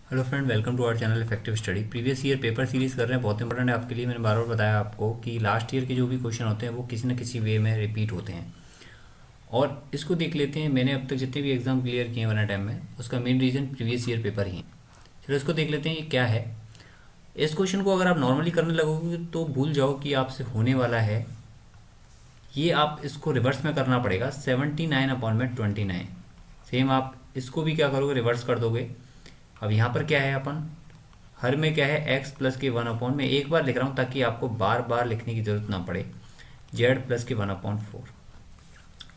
Hello friend, welcome to our channel effective study. Previous year paper series कर रहे हैं, बहुत इंपॉर्टेंट है आपके लिए। मैंने बार बार बताया आपको कि लास्ट ईयर के जो भी क्वेश्चन होते हैं वो किसी न किसी वे में रिपीट होते हैं। और इसको देख लेते हैं। मैंने अब तक जितने भी एग्जाम क्लियर किए हैं वन टाइम में, उसका main reason previous year paper ही है। चलो इसको देख लेते हैं ये क्या है। इस क्वेश्चन को अगर आप नॉर्मली करने लगोगे तो भूल जाओ कि आपसे होने वाला है। ये आप इसको रिवर्स में करना पड़ेगा, 79/29। सेम आप इसको भी क्या करोगे, रिवर्स कर दोगे। अब यहाँ पर क्या है, अपन हर में क्या है, x प्लस के 1/, मैं एक बार लिख रहा हूँ ताकि आपको बार बार लिखने की ज़रूरत ना पड़े, z प्लस के 1/4।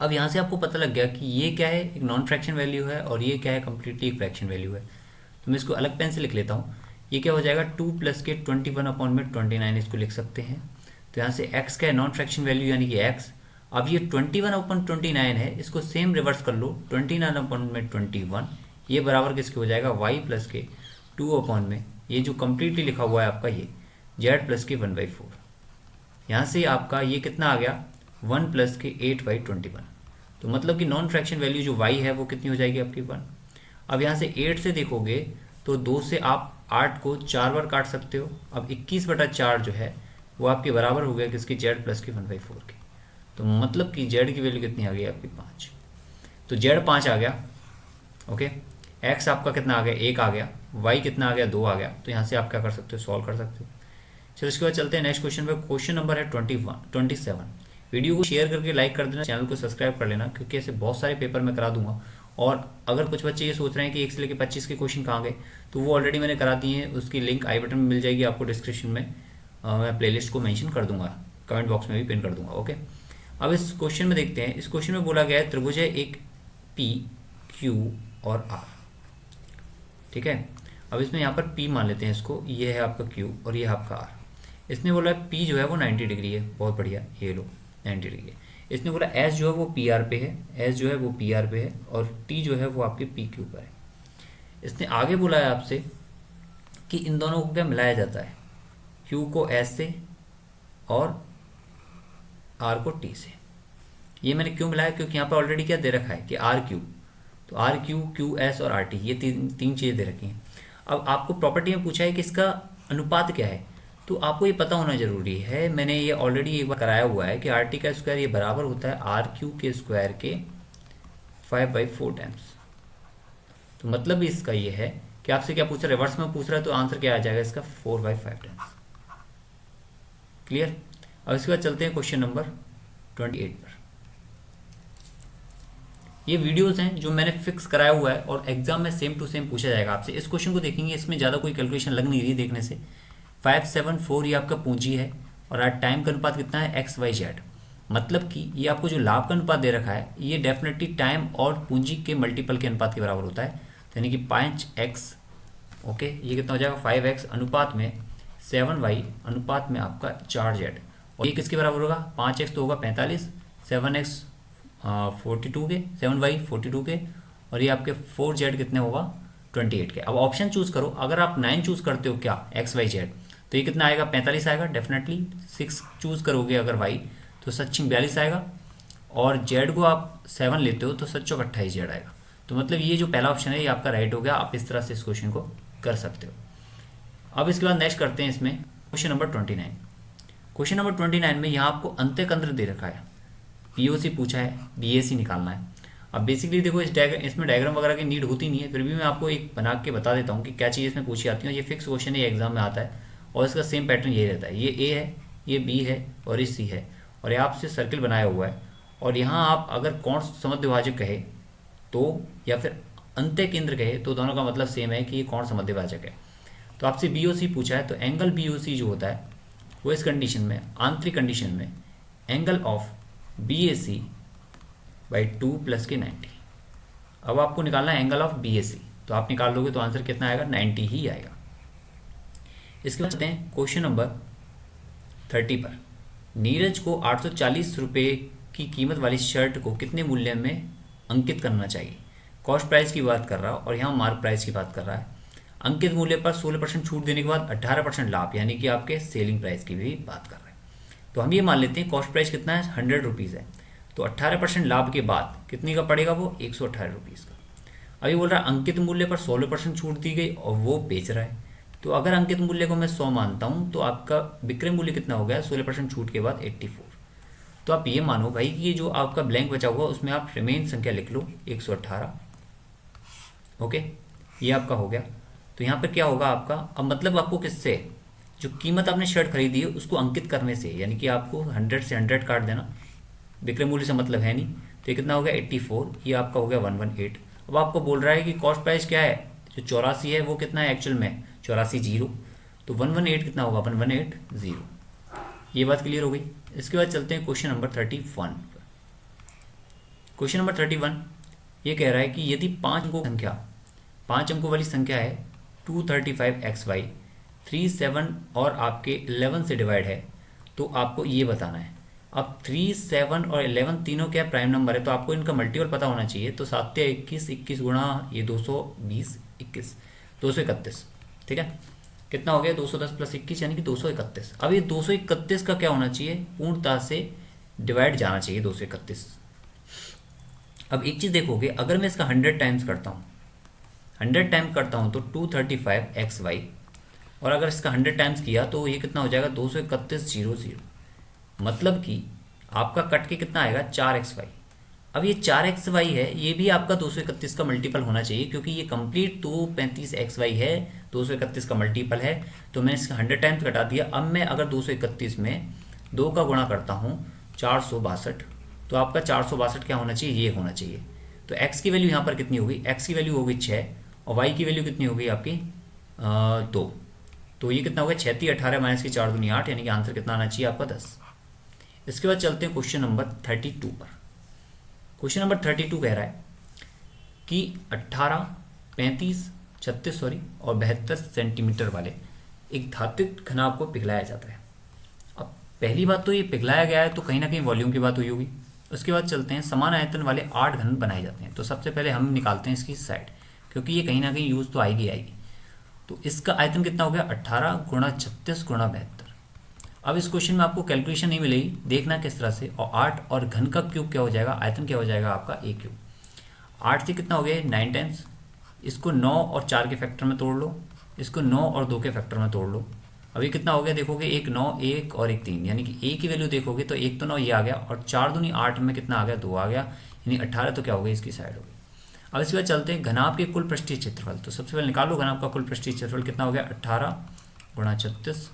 अब यहाँ से आपको पता लग गया कि ये क्या है, एक नॉन फ्रैक्शन वैल्यू है, और ये क्या है, कम्प्लीटली एक फ्रैक्शन वैल्यू है। तो मैं इसको अलग पेन से लिख लेता हूँ। ये क्या हो जाएगा, 2 प्लस के 21/29 इसको लिख सकते हैं। तो यहाँ से x का है नॉन फ्रैक्शन वैल्यू यानी कि x। अब ये 21/29 है, इसको सेम रिवर्स कर लो, 29/21। ये बराबर किसके हो जाएगा, y प्लस के 2 में ये जो कम्प्लीटली लिखा हुआ है आपका ये z प्लस के 1/4। यहाँ से आपका ये कितना आ गया, 1 प्लस के 8/21। तो मतलब कि नॉन फ्रैक्शन वैल्यू जो y है वो कितनी हो जाएगी आपकी 1। अब यहाँ से 8 से देखोगे तो 2 से आप 8 को 4 बार काट सकते हो। अब 21/4 जो है वो आपके बराबर हो गया किसकी, z प्लस के 1/4 के। तो मतलब कि z की वैल्यू कितनी आ गई आपकी 5। तो z 5 आ गया। ओके, x आपका कितना आ गया, 1 आ गया। y कितना आ गया, 2 आ गया। तो यहाँ से आप क्या कर सकते हो, सॉल्व कर सकते हो। चलो इसके बाद चलते हैं नेक्स्ट क्वेश्चन पे। क्वेश्चन नंबर है 27। वीडियो को शेयर करके लाइक कर देना, चैनल को सब्सक्राइब कर लेना, क्योंकि ऐसे बहुत सारे पेपर मैं करा दूंगा। और अगर कुछ बच्चे ये सोच रहे हैं कि 1 से लेकर 25 के क्वेश्चन कहाँ गए, तो वो ऑलरेडी मैंने करा दिए हैं। उसकी लिंक आई बटन में मिल जाएगी आपको, डिस्क्रिप्शन में मैं प्लेलिस्ट को मेंशन कर दूंगा, कमेंट बॉक्स में भी पिन कर दूंगा। ओके, अब इस क्वेश्चन में देखते हैं। इस क्वेश्चन में बोला गया है त्रिभुज है एक पी, क्यू और आर। ठीक है, अब इसमें यहाँ पर P मान लेते हैं इसको, ये है आपका Q और ये है आपका R। इसने बोला P जो है वो 90 डिग्री है, बहुत बढ़िया, ये लो 90 डिग्री है। इसने बोला S जो है वो PR पे है, S जो है वो PR पे है, और T जो है वो आपके PQ पर है। इसने आगे बोला है आपसे कि इन दोनों को क्या मिलाया जाता है, Q को S से और R को T से। ये मैंने क्यों मिलाया, क्योंकि यहाँ पर ऑलरेडी क्या दे रखा है कि RQ, तो RQ, QS और RT, ये तीन चीज़ें दे रखी हैं। अब आपको प्रॉपर्टी में पूछा है कि इसका अनुपात क्या है, तो आपको ये पता होना जरूरी है। मैंने ये ऑलरेडी एक बार कराया हुआ है कि RT का स्क्वायर ये बराबर होता है RQ के स्क्वायर के 5/4 टाइम्स। तो मतलब भी इसका ये है कि आपसे क्या पूछ रहा है, रिवर्स में पूछ रहा है, तो आंसर क्या आ जाएगा इसका, 4/5 टाइम्स। क्लियर। अब इसके बाद चलते हैं क्वेश्चन नंबर 28 पर। ये वीडियोस हैं जो मैंने फिक्स कराया हुआ है, और एग्जाम में सेम टू सेम पूछा जाएगा आपसे। इस क्वेश्चन को देखेंगे, इसमें ज़्यादा कोई कैलकुलेशन लग नहीं रही देखने से। 574 ये आपका पूंजी है, और आज टाइम का अनुपात कितना है, XYZ। मतलब कि ये आपको जो लाभ का अनुपात दे रखा है, ये डेफिनेटली टाइम और पूंजी के मल्टीपल के अनुपात के बराबर होता है। तो यानी कि 5x, ओके, ये कितना हो जाएगा, 5x अनुपात में 7y अनुपात में आपका 4z। और ये किसके बराबर होगा, 5x तो होगा 45, 7x 42 के, 7y 42 के, और ये आपके 4z कितने होगा, 28 के। अब ऑप्शन चूज करो, अगर आप 9 चूज करते हो क्या, XYZ, तो ये कितना आएगा, 45 आएगा डेफिनेटली। 6 चूज करोगे अगर y, तो सचिन 42 आएगा। और z को आप 7 लेते हो तो सच्चों 28z आएगा। तो मतलब ये जो पहला ऑप्शन है ये आपका राइट हो गया। आप इस तरह से इस क्वेश्चन को कर सकते हो। अब इसके बाद नेक्स्ट करते हैं इसमें क्वेश्चन नंबर 29। क्वेश्चन नंबर 29 में यहाँ आपको अंत्यकेंद्र दे रखा है, पीओसी पूछा है, बीएसी निकालना है। अब बेसिकली देखो इसमें डायग्राम वगैरह की नीड होती नहीं है, फिर भी मैं आपको एक बना के बता देता हूँ कि क्या चीज़ इसमें पूछी आती है। ये फिक्स क्वेश्चन है, एग्जाम में आता है, और इसका सेम पैटर्न यही रहता है। ये ए है, ये बी है, और ये सी है, और ये आपसे सर्किल बनाया हुआ है। और यहाँ आप अगर कोण समद्विभाजक कहे तो, या फिर अंत्य केंद्र कहे तो, दोनों का मतलब सेम है कि ये कोण समद्विभाजक है। तो आपसे बीओसी पूछा है, तो एंगल बीओसी जो होता है वो इस कंडीशन में, आंतरिक कंडीशन में, एंगल ऑफ BAC/2 प्लस के 90। अब आपको निकालना है एंगल ऑफ BAC, तो आप निकाल लोगे तो आंसर कितना आएगा, 90 ही आएगा। इसके बाद चलते हैं क्वेश्चन नंबर 30 पर। नीरज को 840 रुपये की कीमत वाली शर्ट को कितने मूल्य में अंकित करना चाहिए। कॉस्ट प्राइस की बात कर रहा है, और यहाँ मार्क प्राइस की बात कर रहा है। अंकित मूल्य पर 16% छूट देने के बाद 18% लाभ, यानी कि आपके सेलिंग प्राइस की भी बात कर रहे हैं। तो हम ये मान लेते हैं कॉस्ट प्राइस कितना है, 100 रुपीज़ है, तो 18% लाभ के बाद कितने का पड़ेगा वो, 118 रुपीज़ का। अभी बोल रहा है अंकित मूल्य पर 16% छूट दी गई और वो बेच रहा है। तो अगर अंकित मूल्य को मैं 100 मानता हूँ तो आपका विक्रय मूल्य कितना हो गया 16% छूट के बाद 84। तो आप ये मानो भाई कि ये जो आपका ब्लैंक बचा हुआ उसमें आप रिमेन संख्या लिख लो 118। ओके, ये आपका हो गया। तो यहाँ पर क्या होगा आपका, अब मतलब आपको किससे, जो कीमत आपने शर्ट खरीदी है उसको अंकित करने से, यानी कि आपको 100 से 100 काट देना, विक्रय मूल्य से मतलब है नहीं। तो ये कितना हो गया 84, ये आपका हो गया 118। अब आपको बोल रहा है कि कॉस्ट प्राइस क्या है, जो 84 है वो कितना है एक्चुअल में 84 जीरो, तो 118 कितना होगा 118 ये बात क्लियर हो गई। इसके बाद चलते हैं क्वेश्चन नंबर 31। क्वेश्चन नंबर 31 ये कह रहा है कि यदि 5 अंकों वाली संख्या है 235xy 37 और आपके 11 से डिवाइड है, तो आपको ये बताना है। अब 3, 7 और 11 तीनों क्या प्राइम नंबर है, तो आपको इनका मल्टीपल पता होना चाहिए। तो 7 या 21, 21 गुणा ये 220, 21 231, ठीक है, कितना हो गया 210 प्लस 21 यानी कि 231। अब ये 231 का क्या होना चाहिए, पूर्णतः से डिवाइड जाना चाहिए 231। अब एक चीज़ देखोगे, अगर मैं इसका 100 टाइम्स करता हूँ, 100 टाइम्स करता हूँ तो 235xy, और अगर इसका 100 टाइम्स किया तो ये कितना हो जाएगा 231 मतलब कि आपका कट के कितना आएगा 4xy। अब ये 4xy है, ये भी आपका 231 का मल्टीपल होना चाहिए, क्योंकि ये कंप्लीट 235xy है, 231 का मल्टीपल है। तो मैंने इसका 100 टाइम्स घटा दिया। अब मैं अगर 231 में 2 का गुणा करता हूँ 462, तो आपका 462 क्या होना चाहिए, ये होना चाहिए। तो x की वैल्यू यहाँ पर कितनी होगी, x की वैल्यू होगी 6 और y की वैल्यू कितनी होगी आपकी 2। तो ये कितना होगा 36, 18 माइनस की 4 दूनी 8, यानी कि आंसर कितना आना चाहिए आपका 10। इसके बाद चलते हैं क्वेश्चन नंबर 32 पर। क्वेश्चन नंबर 32 कह रहा है कि 18, 35, 36 और 72 सेंटीमीटर वाले एक धात्विक घनाभ को पिघलाया जाता है। अब पहली बात तो ये पिघलाया गया है तो कहीं ना कहीं वॉल्यूम की बात हुई होगी। उसके बाद चलते हैं समान आयतन वाले 8 घन बनाए जाते हैं। तो सबसे पहले हम निकालते हैं इसकी साइड, क्योंकि ये कहीं ना कहीं यूज़ तो आएगी। तो इसका आयतन कितना हो गया 18 गुणा 36 गुणा 72। अब इस क्वेश्चन में आपको कैलकुलेशन नहीं मिलेगी, देखना किस तरह से। और 8 और घन का क्यूब क्या हो जाएगा, आयतन क्या हो जाएगा आपका a क्यूब। 8 से कितना हो गया 9 टाइम्स, इसको 9 और 4 के फैक्टर में तोड़ लो, इसको 9 और 2 के फैक्टर में तोड़ लो। अभी कितना हो गया देखोगे, एक 9, एक और एक 3, यानी कि a की वैल्यू देखोगे तो एक तो 9 ये आ गया, और 4 दूनी 8 में कितना आ गया 2 आ गया, यानी 18। तो क्या हो गया इसकी साइड हो गई। अब इसके बाद चलते हैं घनाभ के कुल पृष्ठीय क्षेत्रफल। तो सबसे पहले निकालो घनाभ का कुल पृष्ठीय क्षेत्रफल कितना हो गया 18 गुणा 36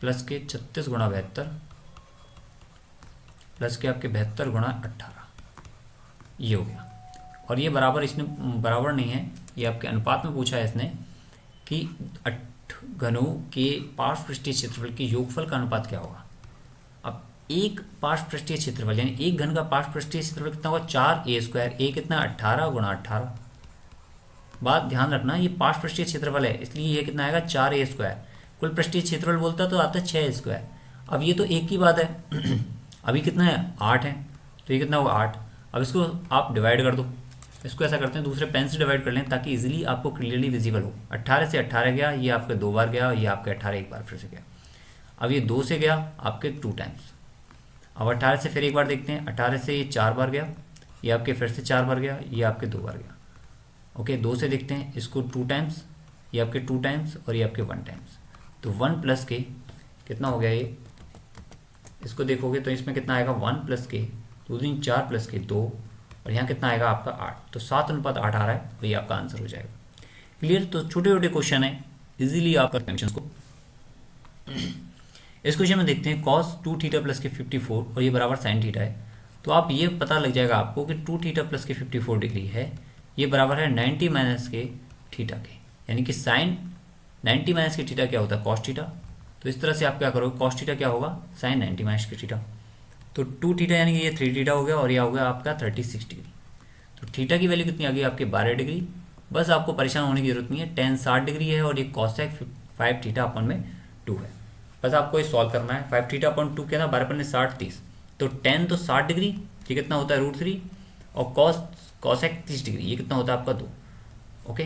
प्लस के 36 गुणा 72 प्लस के आपके 72 गुणा 18, ये हो गया। और ये बराबर, इसने बराबर नहीं है, ये आपके अनुपात में पूछा है इसने कि 8 घनों के पार्श्व पृष्ठीय क्षेत्रफल के योगफल का अनुपात क्या होगा। अब एक पार्श्व पृष्ठीय क्षेत्रफल यानी एक घन का पार्श्व पृष्ठीय क्षेत्रफल कितना होगा 4a², a कितना 18 गुणा 18। बात ध्यान रखना, ये पार्श्व पृष्ठीय क्षेत्रफल है इसलिए ये कितना आएगा 4a²। कुल पृष्ठीय क्षेत्रफल बोलता तो आता 6a²। अब ये तो एक ही बात है अभी कितना है 8 है, तो ये कितना होगा 8। अब इसको आप डिवाइड कर दो, इसको ऐसा करते हैं दूसरे पेन से डिवाइड कर लें ताकि इजीली आपको क्लियरली विजिबल हो। 18 से 18 गया, ये आपके 2 बार गया, ये आपके 18 एक बार फिर से गया। अब ये 2 से गया आपके 2 टाइम्स। अब 18 से फिर एक बार देखते हैं, 18 से ये 4 बार गया, ये आपके फिर से 4 बार गया, ये आपके 2 बार गया। ओके, 2 से देखते हैं, इसको 2 टाइम्स, ये आपके 2 टाइम्स और ये आपके 1 टाइम्स। तो 1 प्लस के कितना हो गया ये, इसको देखोगे तो इसमें कितना आएगा 1 प्लस के 2 दिन 4 प्लस के 2, और यहाँ कितना आएगा आपका 8। तो 7:8 आ रहा है, वही आपका आंसर हो जाएगा। क्लियर। तो छोटे छोटे क्वेश्चन है, इजीली आप कर क्वेश्चन को। इस क्वेश्चन में देखते हैं cos 2 थीटा प्लस के 54 और ये बराबर sin थीटा है। तो आप ये पता लग जाएगा आपको कि 2 थीटा प्लस के 54 डिग्री है, ये बराबर है 90 माइनस के थीटा के, यानी कि साइन 90 माइनस के थीटा क्या होता है cos थीटा। तो इस तरह से आप क्या करोगे, cos थीटा क्या होगा साइन 90 माइनस के थीटा। तो 2 थीटा यानी कि ये 3 थीटा हो गया, और ये हो गया आपका 36 डिग्री। तो थीटा की वैल्यू कितनी आ गई आपके 12 डिग्री। बस आपको परेशान होने की जरूरत नहीं है, tan 60 डिग्री है और ये cosec 5 थीटा अपन में 2 है। बस आपको ये सॉल्व करना है। 5 थीटा अपन 2 क्या था 12 पन्ने 60 30, तो tan तो 60 डिग्री, ये कितना होता है √3, और cosec 30 डिग्री, ये कितना होता है आपका 2। ओके,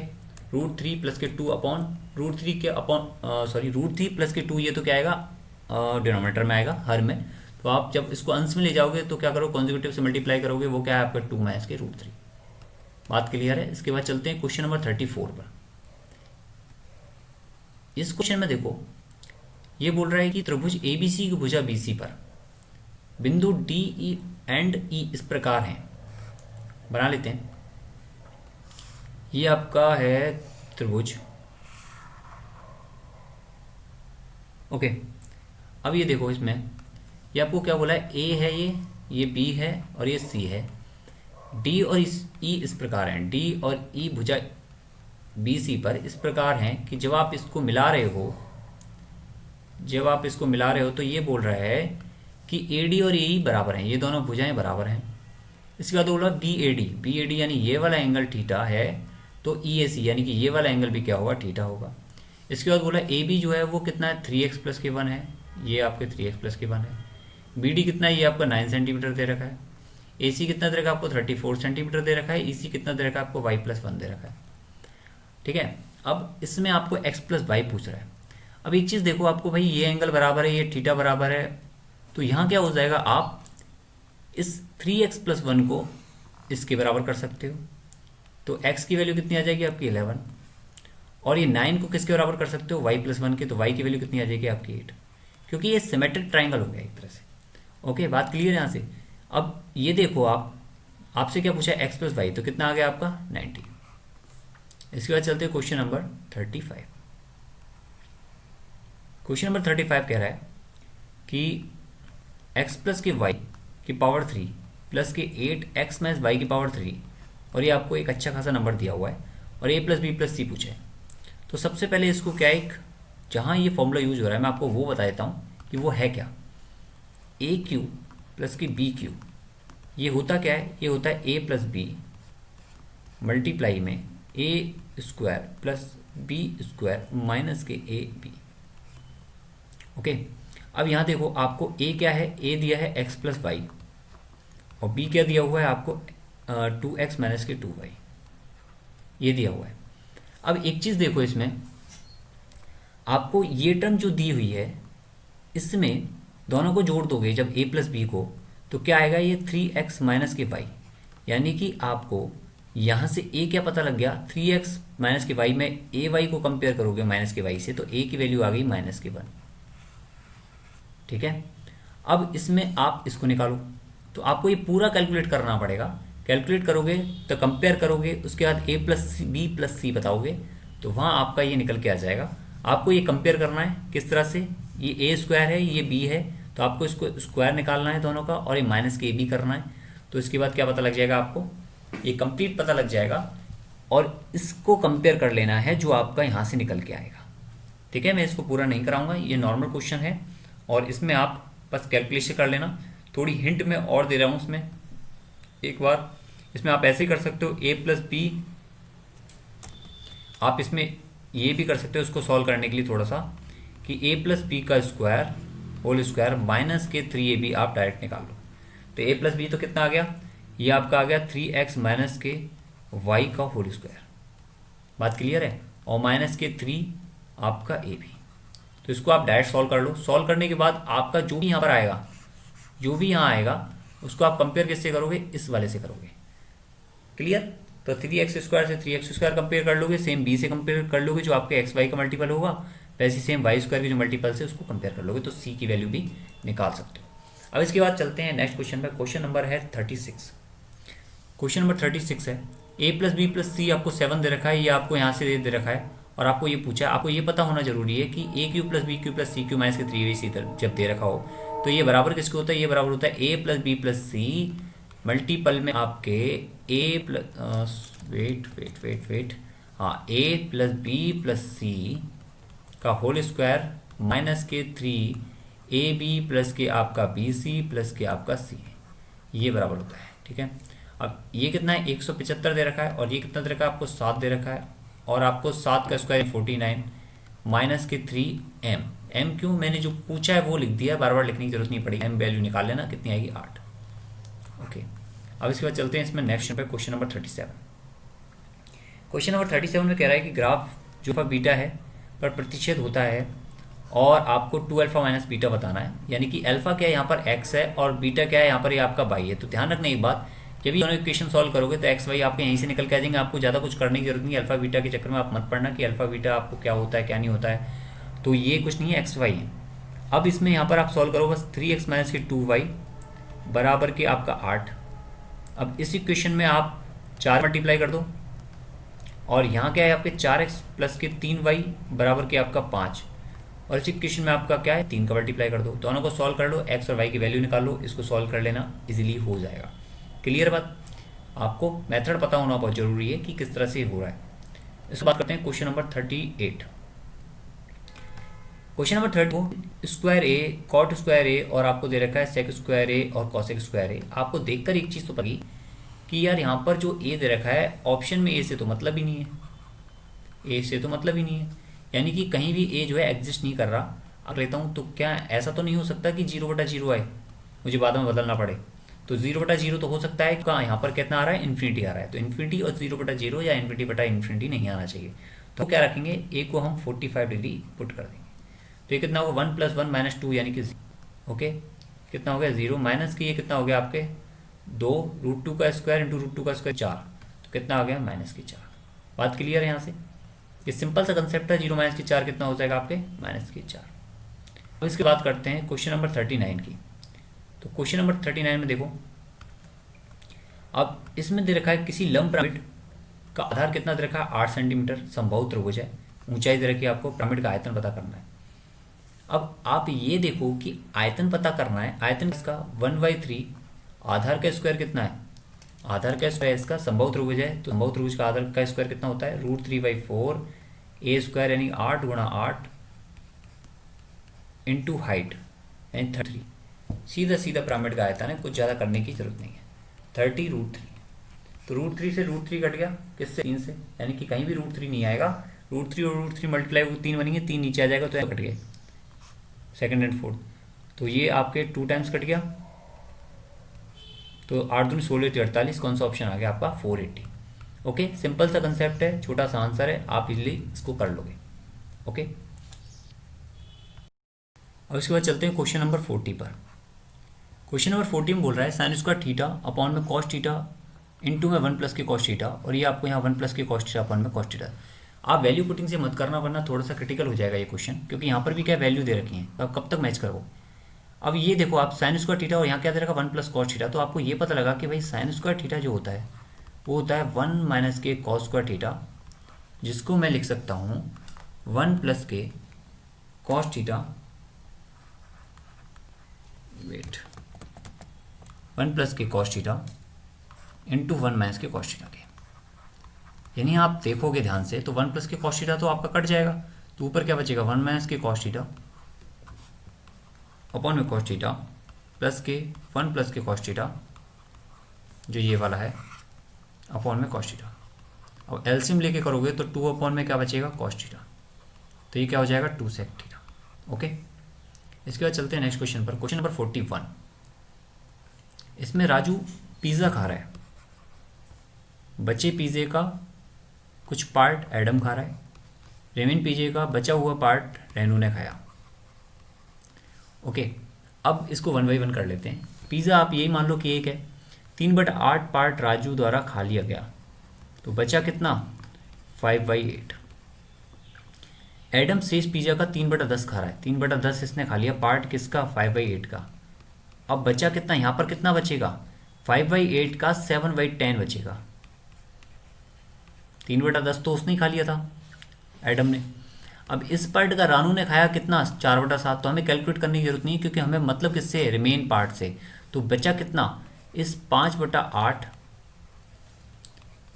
√3 प्लस के 2 अपॉन √3 के अपॉन √3 प्लस के 2, ये तो क्या आएगा डिनोमिनेटर में आएगा हर में। तो आप जब इसको अंश में ले जाओगे तो क्या करो, कॉन्जिक्यूटिव से मल्टीप्लाई करोगे, वो क्या है आपका 2 माइनस के √3। बात क्लियर है। इसके बाद चलते हैं क्वेश्चन नंबर 34 पर। इस क्वेश्चन में देखो ये बोल रहा है कि त्रिभुज ABC की भुजा BC पर बिंदु D E एंड E इस प्रकार हैं। बना लेते हैं। ये आपका है त्रिभुज, ओके। अब ये देखो इसमें ये आपको क्या बोला है, A है, ये B है और ये C है। D और E इस प्रकार हैं। D और E भुजा BC पर इस प्रकार हैं कि जब आप इसको मिला रहे हो तो ये बोल रहा है कि AD और AE बराबर हैं, ये दोनों भुजाएं बराबर हैं। इसके बाद बोला BAD यानी ये वाला एंगल थीटा है, तो EAC यानी कि ये वाला एंगल भी क्या होगा, थीटा होगा। इसके बाद बोला AB जो है वो कितना है, 3x प्लस के 1 है, ये आपके 3x प्लस के 1 है। BD कितना है, ये आपका 9 सेंटीमीटर दे रखा है। AC कितना दे रखा है आपको, 34 सेंटीमीटर दे रखा है। EC कितना दे रखा है आपको, y+1 दे रखा है। ठीक है, अब इसमें आपको x प्लस वाई पूछ रहा है। अब एक चीज़ देखो, आपको भाई ये एंगल बराबर है, ये थीटा बराबर है, तो यहाँ क्या हो जाएगा, आप इस 3x प्लस 1 को इसके बराबर कर सकते हो। तो x की वैल्यू कितनी आ जाएगी आपकी 11, और ये 9 को किसके बराबर कर सकते हो, y+1 के, तो y की वैल्यू कितनी आ जाएगी आपकी 8, क्योंकि ये सिमेट्रिक ट्राइंगल हो गया एक तरह से। ओके, बात क्लियर है यहाँ से। अब ये देखो आपसे क्या पूछा है, x प्लस वाई, तो कितना आ गया आपका 90। इसके बाद चलते हैं क्वेश्चन नंबर 35। क्वेश्चन नंबर 35 कह रहा है कि x प्लस के वाई की पावर 3 प्लस के 8x माइनस वाई की पावर 3, और ये आपको एक अच्छा खासा नंबर दिया हुआ है, और a प्लस बी प्लस सी पूछा है। तो सबसे पहले इसको क्या, एक जहाँ ये फॉर्मूला यूज हो रहा है मैं आपको वो बता देता हूँ कि वो है क्या। AQ प्लस की BQ, ये होता क्या है, ये होता है a प्लस बी मल्टीप्लाई में a square plus b square minus के AB। ओके, अब यहाँ देखो आपको a क्या है, a दिया है x प्लस वाई, और b क्या दिया हुआ है आपको 2x माइनस के 2y, ये दिया हुआ है। अब एक चीज़ देखो, इसमें आपको ये टर्म जो दी हुई है, इसमें दोनों को जोड़ दोगे जब a प्लस बी को, तो क्या आएगा, ये 3x माइनस के y, यानी कि आपको यहाँ से a क्या पता लग गया, 3x माइनस के y में ay को कंपेयर करोगे माइनस के y से, तो a की वैल्यू आ गई माइनस के 1। ठीक है, अब इसमें आप इसको निकालो, तो आपको ये पूरा कैलकुलेट करना पड़ेगा। कैलकुलेट करोगे तो कंपेयर करोगे, उसके बाद a प्लस बी प्लस सी बताओगे, तो वहाँ आपका ये निकल के आ जाएगा। आपको ये कंपेयर करना है किस तरह से, ये a स्क्वायर है, ये b है, तो आपको इसको स्क्वायर निकालना है दोनों का, और ये माइनस के b करना है। तो इसके बाद क्या पता लग जाएगा आपको, ये कंप्लीट पता लग जाएगा, और इसको कंपेयर कर लेना है जो आपका यहाँ से निकल के आएगा। ठीक है, मैं इसको पूरा नहीं कराऊंगा, ये नॉर्मल क्वेश्चन है, और इसमें आप बस कैलकुलेशन कर लेना। थोड़ी हिंट मैं और दे रहा हूँ इसमें, एक बार इसमें आप ऐसे ही कर सकते हो, a प्लस बी, आप इसमें ये भी कर सकते हो इसको सॉल्व करने के लिए थोड़ा सा, कि a प्लस बी का स्क्वायर होल स्क्वायर माइनस के 3ab आप डायरेक्ट निकाल लो। तो a प्लस बी तो कितना आ गया, ये आपका आ गया 3x माइनस के y का होल स्क्वायर। बात क्लियर है, और माइनस के 3 आपका a भी। तो इसको आप डायरेक्ट सॉल्व कर लो। सॉल्व करने के बाद आपका जो भी यहाँ पर आएगा, जो भी यहाँ आएगा, उसको आप कंपेयर किससे करोगे, इस वाले से करोगे। क्लियर, तो 3x स्क्वायर से 3x स्क्वायर कंपेयर कर लोगे, सेम b से कंपेयर कर लोगे जो आपके x y का मल्टीपल होगा, वैसे सेम y स्क्वायर के जो मल्टीपल से उसको कंपेयर कर लोगे, तो c की वैल्यू भी निकाल सकते हो। अब इसके बाद चलते हैं नेक्स्ट क्वेश्चन पे। क्वेश्चन नंबर है 36। क्वेश्चन नंबर 36 है, a प्लस बी प्लस सी आपको 7 दे रखा है, ये आपको यहाँ से दे रखा है, और आपको ये पूछा है, आपको ये पता होना जरूरी है कि a cube plus b cube plus c cube minus के 3ac जब दे रखा हो, तो ये बराबर किसको होता है, ये बराबर होता है a plus b plus c multiple में आपके a प्लस वेट हाँ a plus b plus c का होल स्क्वायर माइनस के 3ab प्लस के आपका bc प्लस के आपका c, ये बराबर होता है। ठीक है, अब ये कितना है, 175 दे रखा है, और ये कितना दे रखा है आपको 7 दे रखा है, और आपको 7 का स्क्वायर 49 माइनस के 3m। m क्यों, मैंने जो पूछा है वो लिख दिया, बार बार लिखने की जरूरत नहीं पड़ेगी, m वैल्यू निकाल लेना, कितनी आएगी 8। ओके, अब इसके बाद चलते हैं इसमें नेक्स्ट पे, क्वेश्चन नंबर 37। क्वेश्चन नंबर 37 में कह रहा है कि ग्राफ जो अल्फा बीटा है पर प्रतिच्छेद होता है, और आपको 2 अल्फा माइनस बीटा बताना है, यानी कि अल्फा क्या है यहाँ पर x है, और बीटा क्या है यहाँ पर ये आपका y है। तो ध्यान रखना एक बात जब ये दोनों इक्वेशन सॉल्व करोगे तो एक्स वाई आपके यहीं से निकल के आ जाएंगे, आपको ज़्यादा कुछ करने की जरूरत नहीं है। अल्फा बीटा के चक्कर में आप मत पढ़ना कि अल्फा बीटा आपको क्या होता है क्या नहीं होता है, तो ये कुछ नहीं है, एक्स वाई है। अब इसमें यहाँ पर आप सॉल्व करो बस 3x माइनस के 2y बराबर के आपका 8। अब इस इक्वेशन में आप 4 मल्टीप्लाई कर दो और यहाँ क्या है आपके 4x प्लस के 3y बराबर के आपका 5, और इस इक्वेशन में आपका क्या है 3 का मल्टीप्लाई कर दो। दोनों को सॉल्व कर लो, x और y की वैल्यू निकाल लो, इसको सॉल्व कर लेना, इजीली हो जाएगा। क्लियर बात? आपको मेथड पता होना बहुत जरूरी है कि किस तरह से हो रहा है। इसको बात करते हैं question number 38। Question number 30 square A cot square A और आपको दे रखा है सेक स्क्वायर ए और कॉसेक स्क्वायर ए। आपको देखकर एक चीज़ तो पता कि यार यहाँ पर जो ए दे रखा है ऑप्शन में ए से तो मतलब ही नहीं है, ए से तो मतलब ही नहीं है, यानी कि कहीं भी ए जो है एग्जिस्ट नहीं कर रहा। अब लेता हूँ तो क्या ऐसा तो नहीं हो सकता कि 0/0 आए, मुझे बाद में बदलना पड़े। तो 0/0 तो हो सकता है, कहाँ यहाँ पर कितना आ रहा है इन्फिनिटी आ रहा है, तो इन्फिनिटी और 0/0 या इन्फिनिटी नहीं आना चाहिए। तो क्या रखेंगे, ए को हम 45 डिग्री पुट कर देंगे। तो ये कितना होगा 1 + 1 - 2 यानी कि ओके कितना हो गया 0 माइनस की ये कितना हो गया आपके 2 √2 का स्क्वायर इंटू √2 का स्क्वायर 4, तो कितना आ गया -4। बात क्लियर है यहाँ से? ये सिंपल सा कंसेप्ट है। 0 - 4 कितना हो जाएगा आपके -4। अब इसके बात करते हैं क्वेश्चन नंबर 39 की। तो क्वेश्चन नंबर 39 में देखो, अब इसमें दे रखा है किसी लंब पिरामिड का आधार कितना दे रखा है 8 सेंटीमीटर, समबाहु त्रिभुज है, ऊंचाई दे रखी है, आपको पिरामिड का आयतन पता करना है। अब आप ये देखो कि आयतन पता करना है, आयतन इसका 1/3, आधार का स्क्वायर कितना है, आधार का स्क्वायर इसका समबाहु त्रिभुज है, तो समबाहु त्रिभुज का आधार का स्क्वायर कितना होता है √3/4 ए स्क्वायर यानी 8 × 8 इंटू हाइट यानी 30। सीधा सीधा पिरामिड का आयतन है, कुछ ज़्यादा करने की जरूरत नहीं है। 30 √3, तो √3 से √3 कट गया, किससे 3 से, यानी कि कहीं भी √3 नहीं आएगा। √3 और √3 मल्टीप्लाई वो 3 बनेंगे, 3 नीचे आ जाएगा तो कट गए सेकंड एंड फोर्थ, तो ये आपके 2 टाइम्स कट गया, तो 8 दूनी 16 48, कौन सा ऑप्शन आ गया आपका 480। ओके सिंपल सा कंसेप्ट है, छोटा सा आंसर है, आप इजीली इसको कर लोगे। ओके अब इसके बाद चलते हैं क्वेश्चन नंबर 40 पर। क्वेश्चन नंबर 40 में बोल रहा है साइन स्क्वायर थीटा अपॉन में कॉस थीटा इंटू में 1 + के कॉस थीटा, और ये आपको यहाँ 1 + के कॉस थीटा अपॉन में कॉस थीटा। आप वैल्यू पुटिंग से मत करना वरना थोड़ा सा क्रिटिकल हो जाएगा ये क्वेश्चन, क्योंकि यहाँ पर भी क्या वैल्यू दे रखी है, तो आप कब तक मैच करो। अब ये देखो आप साइन स्क्वायर थीटा और यहाँ क्या दे रखा 1 + कॉस थीटा, तो आपको ये पता लगा कि भाई साइन स्क्वायर थीटा जो होता है वो होता है 1 - के कॉस स्क्वायर थीटा, जिसको मैं लिख सकता हूँ 1 + के कॉस थीटा, वेट 1 + के कॉस थीटा इंटू 1 - के कॉस थीटा के। यानी आप देखोगे ध्यान से तो 1 + के कॉस थीटा तो आपका कट जाएगा, तो ऊपर क्या बचेगा 1 - के कॉस थीटा अपॉन में कॉस थीटा प्लस के 1 + के कॉस थीटा जो ये वाला है अपॉन में कॉस थीटा। अब एलसीएम लेके करोगे तो 2 अपॉन में क्या बचेगा कॉस थीटा, तो ये क्या हो जाएगा 2 sec थीटा। ओके इसके बाद चलते हैं नेक्स्ट क्वेश्चन पर। क्वेश्चन नंबर 41, इसमें राजू पिज़्ज़ा खा रहा है, बचे पिज़्ज़े का कुछ पार्ट एडम खा रहा है, रेमिन पिज़्ज़े का बचा हुआ पार्ट रेनू ने खाया। ओके अब इसको 1 by 1 कर लेते हैं। पिज़्ज़ा आप यही मान लो कि एक है, 3/8 पार्ट राजू द्वारा खा लिया गया, तो बचा कितना 5/8। एडम शेष पिज़्ज़ा का 3/10 खा रहा है, 3/10 इसने खा लिया, पार्ट किसका 5/8 का। अब बचा कितना, यहाँ पर कितना बचेगा 5/8 का 7/10 बचेगा। 3/10 तो उसने खा लिया था एडम ने। अब इस पार्ट का रानू ने खाया कितना 4/7, तो हमें कैलकुलेट करने की जरूरत नहीं है, क्योंकि हमें मतलब किससे रिमेन पार्ट से। तो बचा कितना इस 5/8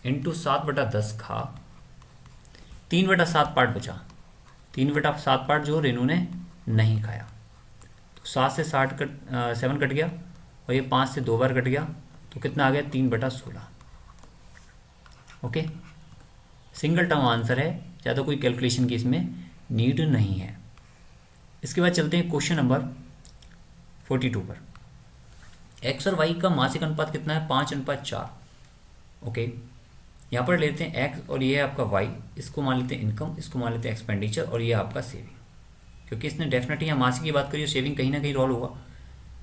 इंटू 7/10 खा, 3/7 पार्ट बचा, 3/7 पार्ट जो रेनू ने नहीं खाया। तो 7 से 7 कट गया और ये 5 से 2 बार कट गया, तो कितना आ गया 3/16। ओके सिंगल टर्म आंसर है, ज़्यादा कोई कैलकुलेशन की इसमें नीड नहीं है। इसके बाद चलते हैं क्वेश्चन नंबर 42 पर। एक्स और वाई का मासिक अनुपात कितना है 5:4। ओके यहाँ पर लेते हैं एक्स और ये है आपका वाई, इसको मान लेते हैं इनकम, इसको मान लेते हैं एक्सपेंडिचर और ये आपका सेविंग, क्योंकि इसने डेफिनेटली यहाँ मासिक की बात करी और सेविंग कहीं ना कहीं रोल होगा।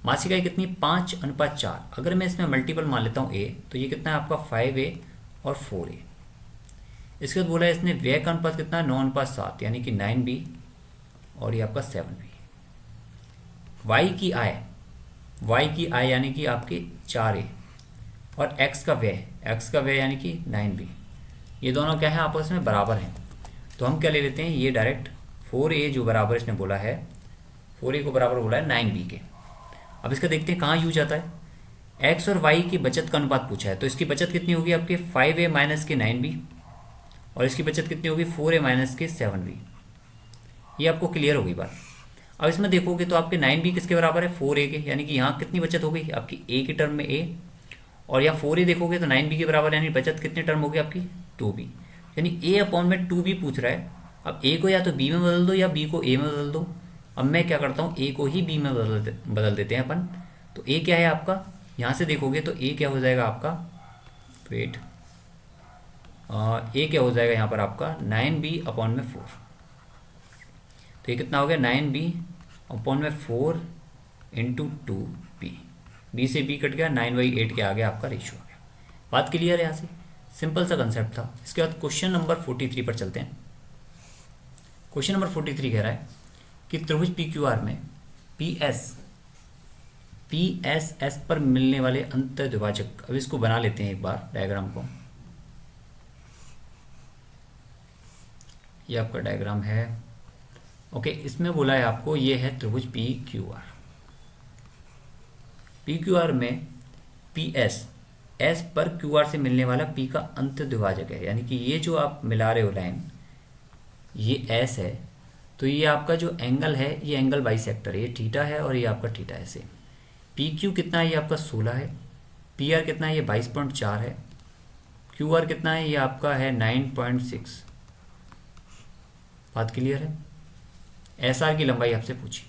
मासिक आय कितनी, 5:4। अगर मैं इसमें मल्टीपल मान लेता हूँ ए, तो ये कितना है आपका 5A और 4A। इसके बाद बोला है इसने व्यय का अनुपात कितना है, 9:7, यानी कि 9B और ये आपका 7B। वाई की आय यानी कि आपके 4A और एक्स का व्यय यानी कि 9B, ये दोनों क्या है आपस में बराबर हैं। तो हम क्या ले लेते हैं, ये डायरेक्ट 4A जो बराबर इसने बोला है, 4A को बराबर बोला है 9B के। अब इसका देखते हैं कहाँ यूज आता है। एक्स और वाई की बचत का अनुपात पूछा है, तो इसकी बचत कितनी होगी आपके 5A माइनस के 9B, और इसकी बचत कितनी होगी 4A माइनस के 7B। ये आपको क्लियर होगी बात। अब इसमें देखोगे तो आपके 9B किसके बराबर है, 4A के, यानी कि यहाँ कितनी बचत हो गई आपकी A के टर्म में A, और यहाँ 4A देखोगे तो 9B के बराबर, यानी बचत कितने टर्म होगी आपकी 2B, यानी A/2B पूछ रहा है। अब A को या तो B में बदल दो या B को A में बदल दो। अब मैं क्या करता हूँ, A को ही B में बदल देते हैं अपन। तो A क्या है आपका, यहाँ से देखोगे तो A क्या हो जाएगा आपका, वेट, A क्या हो जाएगा यहाँ पर आपका 9B/4। तो ये कितना हो गया 9B/4 इंटू 2B। B से B कट गया, 9/8 के आगे आपका रेशियो आ गया। बात क्लियर है यहाँ से, सिंपल सा कंसेप्ट था। इसके बाद क्वेश्चन नंबर 43 पर चलते हैं। क्वेश्चन नंबर 43 कह रहा है कि त्रिभुज PQR में PSS पर मिलने वाले अंतर्द्विभाजक, अब इसको बना लेते हैं एक बार डायग्राम को। ये आपका डायग्राम है, ओके। इसमें बोला है आपको ये है त्रिभुज PQR में S पर QR से मिलने वाला P का अंतर्द्विभाजक है, यानी कि ये जो आप मिला रहे हो लाइन, ये S है, तो ये आपका जो एंगल है ये एंगल बाइसेक्टर है, ये थीटा है और ये आपका थीटा है। सेम PQ कितना है, ये आपका 16 है। PR कितना है, ये 22.4 है। QR कितना है, ये आपका है 9.6। बात क्लियर है। SR की लंबाई आपसे पूछी।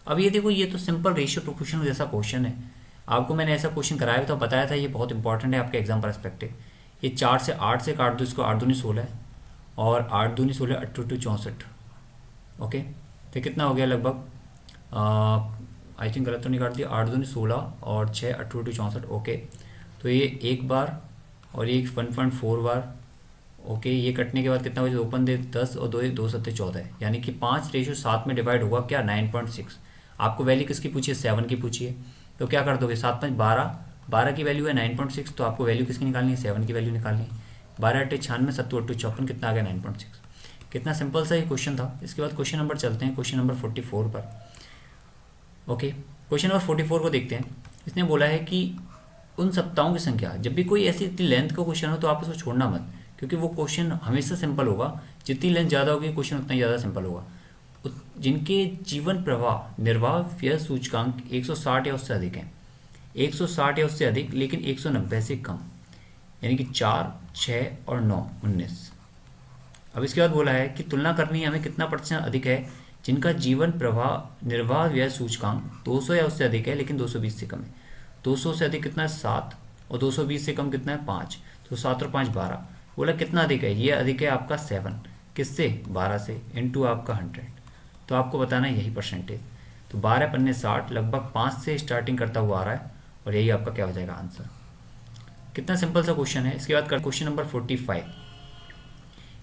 अब ये देखो, ये तो सिंपल रेशियो प्रोपोर्शन जैसा क्वेश्चन है। आपको मैंने ऐसा क्वेश्चन कराया था, बताया था ये बहुत इंपॉर्टेंट है आपके एग्जाम परस्पेक्टिव। ये 4 से 8 से काट दो इसको, 8 दूनी 16 है और 8 दूनी 16, 8 2 64, ओके। तो कितना हो गया लगभग, आई थिंक गलत तो नहीं काट दिया, 8 दूनी 16 और 6 8 2 64, ओके। तो ये एक बार और ये 1.4 बार, ओके। ये कटने के बाद कितना हो जाए, ओपन दे 10 और 2 7 14 है, यानी कि 5:7 में डिवाइड होगा क्या 9.6। आपको वैल्यू किसकी पूछी है, 7 की पूछी है। तो क्या कर दोगे, 7 5 12, 12 की वैल्यू है 9.6, तो आपको वैल्यू किसकी निकालनी है, 7 की वैल्यू निकालनी है। 12 8 96, 7 8 54, कितना आ गया 9.6। कितना सिंपल सा ये क्वेश्चन था। इसके बाद क्वेश्चन नंबर चलते हैं, क्वेश्चन नंबर 44 पर, ओके। क्वेश्चन नंबर 44 को देखते हैं। इसने बोला है कि उन सप्ताहों की संख्या, जब भी कोई ऐसी इतनी लेंथ का क्वेश्चन हो तो आप उसको छोड़ना मत, क्योंकि वो क्वेश्चन हमेशा सिंपल होगा। जितनी लेंथ ज़्यादा होगी क्वेश्चन उतना ही ज़्यादा सिंपल होगा। जिनके जीवन प्रवाह निर्वाह व्यय सूचकांक 160 या उससे अधिक हैं, 160 या उससे अधिक लेकिन 190 से कम, यानी कि 4 6 और 9 19। अब इसके बाद बोला है कि तुलना करनी है हमें कितना % अधिक है जिनका जीवन प्रवाह निर्वाह व्यय सूचकांक 200 या उससे अधिक है लेकिन 220 से कम है। 200 से अधिक कितना है 7 और 220 से कम कितना है 5। तो 7 और 5 12। बोला कितना अधिक है, ये अधिक है आपका 7, किससे 12 से, इनटू आपका 100। तो आपको बताना है यही परसेंटेज। तो 12 पन्ने 60, लगभग 5 से स्टार्टिंग करता हुआ आ रहा है और यही आपका क्या हो जाएगा आंसर। कितना सिंपल सा क्वेश्चन है। इसके बाद कर क्वेश्चन नंबर 45।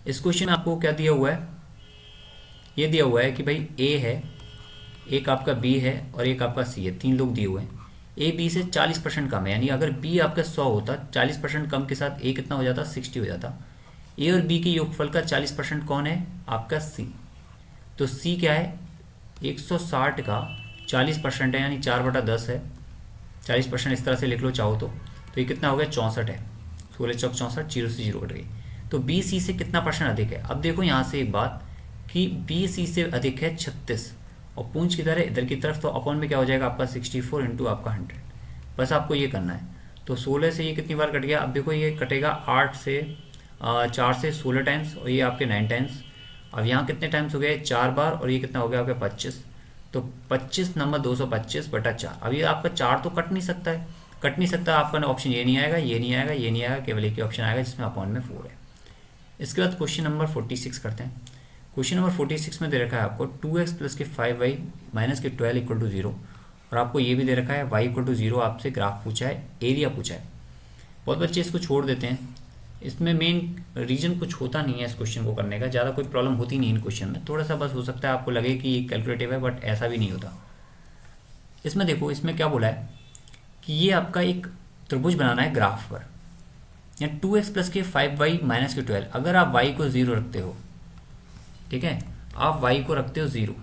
इस क्वेश्चन में आपको क्या दिया हुआ है, ये दिया हुआ है कि भाई ए है, एक आपका बी है और एक आपका सी है, 3 लोग दिए हुए हैं। ए बी से 40% कम है, यानी अगर बी आपका 100 होता, 40% कम के साथ ए कितना हो जाता 60 हो जाता। ए और बी के योगफल का 40% कौन है आपका सी। तो सी क्या है 160 का 40% है, यानी 4/10 है। 40% इस तरह से लिख लो चाहो तो ये कितना हो गया 64 है। 16 चौक 64, 0 से 0 कट गई। तो बी सी से कितना % अधिक है। अब देखो यहाँ से एक बात कि बी सी से अधिक है 36 और पूंछ किधर है इधर की तरफ, तो अपॉन में क्या हो जाएगा आपका 64 इंटू आपका 100। बस आपको ये करना है। तो 16 से ये कितनी बार कट गया, अब देखो ये कटेगा 8 से 4 से 16 टाइम्स और ये आपके 9 टाइम्स। अब यहाँ कितने टाइम्स हो गए 4 बार और ये कितना हो गया आपका 25। तो 25 नंबर 225/4। अब ये आपका 4 तो कट नहीं सकता है, कट नहीं सकता। आपका ऑप्शन ये नहीं आएगा, ये नहीं आएगा, ये नहीं आएगा, केवल एक ही ऑप्शन आएगा जिसमें अपॉन में 4 है। इसके बाद क्वेश्चन नंबर 46 करते हैं। क्वेश्चन नंबर 46 में दे रखा है आपको 2x + के 5y - के 12 = 0 और आपको ये भी दे रखा है y=0, आपसे ग्राफ पूछा है, एरिया पूछा है। बहुत बच्चे इसको छोड़ देते हैं, इसमें मेन रीजन कुछ होता नहीं है इस क्वेश्चन को करने का, ज़्यादा कोई प्रॉब्लम होती नहीं इन क्वेश्चन में, थोड़ा सा बस हो सकता है आपको लगे कि ये कैलकुलेटिव है, बट ऐसा भी नहीं होता। इसमें देखो, इसमें क्या बोला है कि ये आपका एक त्रिभुज बनाना है ग्राफ पर, या 2x प्लस के 5y माइनस के 12। अगर आप y को 0 रखते हो, ठीक है, आप y को रखते हो 0,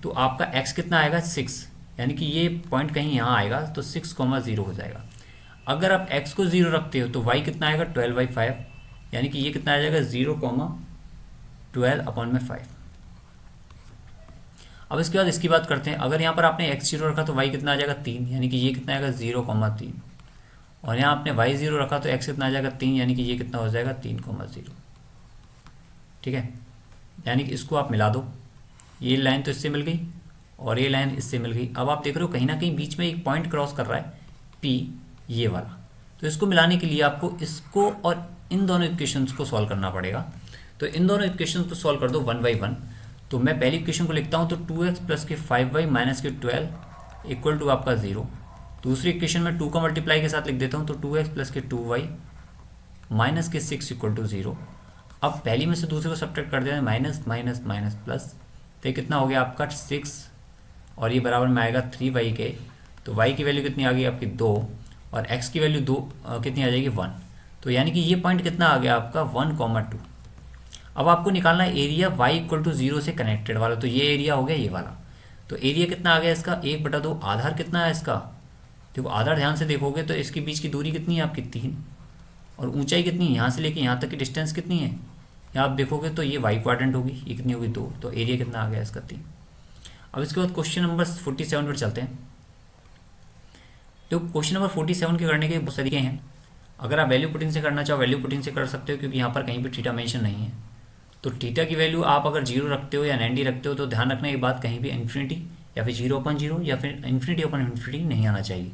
तो आपका x कितना आएगा 6, यानी कि ये पॉइंट कहीं यहाँ आएगा, तो 6,0 हो जाएगा। अगर आप x को 0 रखते हो तो y कितना आएगा 12/5, यानी कि ये कितना आ जाएगा 0,12/5। अब इसके बाद इसकी बात करते हैं, अगर यहाँ पर आपने x 0 रखा तो y कितना आ जाएगा 3, यानी कि ये कितना आएगा 0,3, और यहाँ आपने y 0 रखा तो x कितना आ जाएगा 3, यानी कि ये कितना हो जाएगा 3,0। ठीक है, यानी कि इसको आप मिला दो, ये लाइन तो इससे मिल गई और ये लाइन इससे मिल गई। अब आप देख रहे हो कहीं ना कहीं बीच में एक पॉइंट क्रॉस कर रहा है P, ये वाला, तो इसको मिलाने के लिए आपको इसको और इन दोनों इक्वेशंस को सॉल्व करना पड़ेगा। तो इन दोनों इक्वेशंस को सॉल्व कर दो 1 बाई 1। तो मैं पहली इक्वेशन को लिखता हूँ, तो 2x प्लस के 5y माइनस के 12 इक्वल टू आपका 0। दूसरी इक्वेशन में 2 का मल्टीप्लाई के साथ लिख देता हूँ, तो 2x प्लस के 2y माइनस के 6 इक्वल टू 0। अब पहली में से दूसरे को सब्ट्रैक्ट कर देते हैं, माइनस माइनस माइनस प्लस, तो कितना हो गया आपका 6, और ये बराबर में आएगा 3y के। तो y की वैल्यू कितनी आ गई आपकी 2, और x की वैल्यू 2 कितनी आ जाएगी 1। तो यानी कि ये पॉइंट कितना आ गया आपका 1,2। अब आपको निकालना है एरिया y=0 से कनेक्टेड वाला, तो ये एरिया हो गया ये वाला। तो एरिया कितना आ गया इसका 1/2। आधार कितना है इसका, देखो आधार ध्यान से देखोगे तो इसके बीच की दूरी कितनी है आपकी 3, और ऊंचाई कितनी है, यहाँ से लेके यहाँ तक की डिस्टेंस कितनी है, यहाँ आप देखोगे तो ये y क्वाड्रेंट होगी, ये कितनी होगी 2। तो एरिया कितना आ गया इसका 3। अब इसके बाद क्वेश्चन नंबर 47 पर चलते हैं। तो क्वेश्चन नंबर 47 के करने के बहुत तरीके हैं। अगर आप वैल्यू पुटिंग से करना चाहो वैल्यू पुटिंग से कर सकते हो, क्योंकि यहाँ पर कहीं पर थीटा मेंशन नहीं है। तो थीटा की वैल्यू आप अगर 0 रखते हो या 90 रखते हो, तो ध्यान रखने की बात कहीं भी इन्फिनिटी या फिर 0/0 या फिर इन्फिनिटी नहीं आना चाहिए।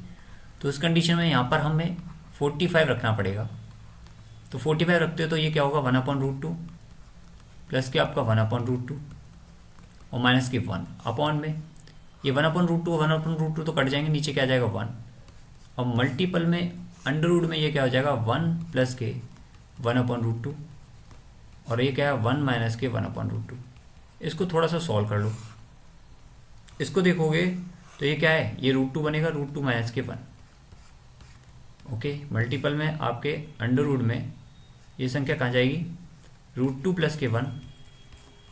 तो इस कंडीशन में यहाँ पर हमें 45 रखना पड़ेगा। तो 45 रखते हो तो ये क्या होगा 1/√2 प्लस के आपका 1/√2 और माइनस के 1 अपॉन में ये 1/√2 तो कट जाएंगे, नीचे क्या आ जाएगा 1, और मल्टीपल में अंडर रूट में ये क्या हो जाएगा 1 प्लस के 1/√2, और ये क्या है 1 माइनस के 1/√2। इसको थोड़ा सा सॉल्व कर लो, इसको देखोगे तो ये क्या है, ये √2 बनेगा, √2 माइनस के 1। ओके, मल्टीपल में आपके अंडर रूट में ये संख्या कहाँ जाएगी, √2 प्लस के 1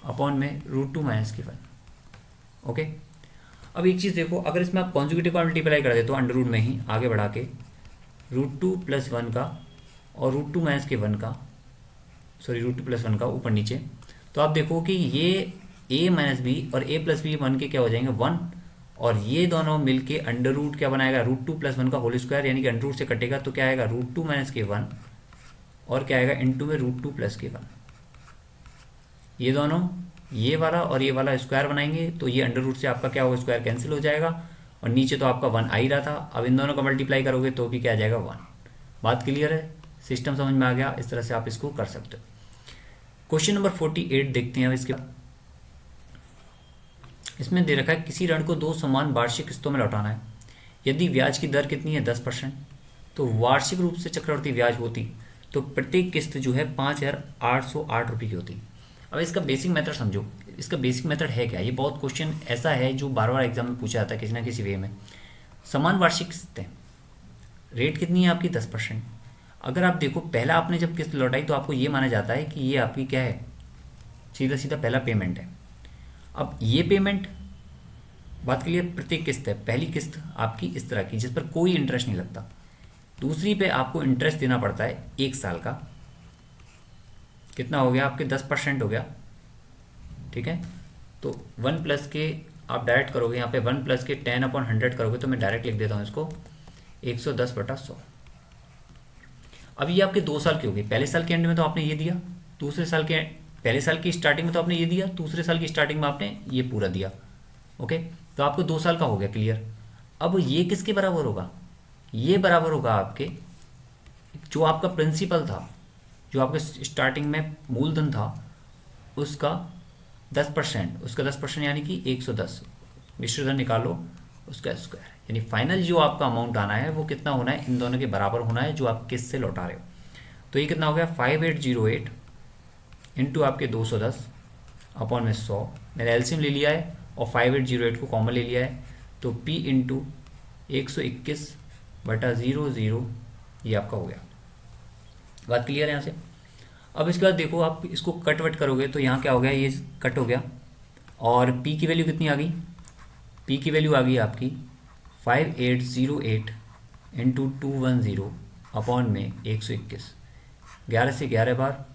अपॉन में √2 माइनस के 1। ओके, अब एक चीज़ देखो, अगर इसमें आप कॉन्जुगेटिव का मल्टीप्लाई कर देते हो अंडर रूट में ही आगे बढ़ा के √2 प्लस 1 का और √2 माइनस के 1 का, सॉरी √2 प्लस 1 का ऊपर नीचे, तो आप देखो कि ये a माइनस बी और a प्लस बी बन के क्या हो जाएंगे 1, और ये दोनों मिलके अंडर रूट क्या बनाएगा √2 प्लस 1 का होल स्क्वायर, यानी कि अंडर रूट से कटेगा तो क्या आएगा √2 माइनस के 1 और क्या आएगा इंटू में √2 प्लस के 1। ये दोनों ये वाला और ये वाला स्क्वायर बनाएंगे तो ये अंडर रूट से आपका क्या होगा स्क्वायर कैंसिल हो जाएगा, और नीचे तो आपका 1 आ ही रहा था। अब इन दोनों का मल्टीप्लाई करोगे तो भी क्या आ जाएगा 1। बात क्लियर है, सिस्टम समझ में आ गया, इस तरह से आप इसको कर सकते हो। क्वेश्चन नंबर 48 देखते हैं। अब इसके इसमें दे रखा है किसी ऋण को 2 समान वार्षिक किस्तों में लौटाना है। यदि ब्याज की दर कितनी है 10%, तो वार्षिक रूप से चक्रवृद्धि ब्याज होती तो प्रत्येक किस्त जो है 5,808 रुपये की होती। अब इसका बेसिक मेथड समझो, इसका बेसिक मेथड है क्या, ये बहुत क्वेश्चन ऐसा है जो बार बार एग्जाम में पूछा जाता है किसी ना किसी वे में। समान वार्षिक किस्तें, रेट कितनी है आपकी 10%। अगर आप देखो पहला आपने जब किस्त लौटाई तो आपको ये माना जाता है कि ये आपकी क्या है, सीधा सीधा पहला पेमेंट है। अब ये पेमेंट बात के लिए प्रत्येक किस्त है, पहली किस्त आपकी इस तरह की जिस पर कोई इंटरेस्ट नहीं लगता, दूसरी पे आपको इंटरेस्ट देना पड़ता है 1 साल का, कितना हो गया आपके 10% हो गया, ठीक है। तो 1 प्लस के आप डायरेक्ट करोगे यहाँ पे 1 प्लस के 10/100 करोगे, तो मैं डायरेक्ट लिख देता हूँ इसको 110/100। अब ये आपके 2 साल की होगी, पहले साल के एंड में तो आपने ये दिया, दूसरे साल के पहले साल की स्टार्टिंग में तो आपने ये दिया, दूसरे साल की स्टार्टिंग में आपने ये पूरा दिया। ओके, तो आपको 2 साल का हो गया क्लियर। अब ये किसके बराबर होगा, ये बराबर होगा आपके जो आपका प्रिंसिपल था, जो आपके स्टार्टिंग में मूलधन था उसका 10%, उसका 10% यानी कि 110 मिश्रधन निकालो उसका स्क्वायर, यानी फाइनल जो आपका अमाउंट आना है वो कितना होना है, इन दोनों के बराबर होना है जो आप किस से लौटा रहे हो। तो ये कितना हो गया 5808 इंटू आपके 210 अपॉन में 100, मैंने एलसीएम ले लिया है और 5808 को कॉमन ले लिया है, तो P इंटू 121/00 ये आपका हो गया। बात क्लियर है यहाँ से। अब इसके बाद देखो आप इसको कट वट करोगे तो यहाँ क्या हो गया, ये कट हो गया और P की वैल्यू कितनी आ गई, P की वैल्यू आ गई आपकी 5808 इंटू 210 अपॉन में 121, 11 से 11 बार,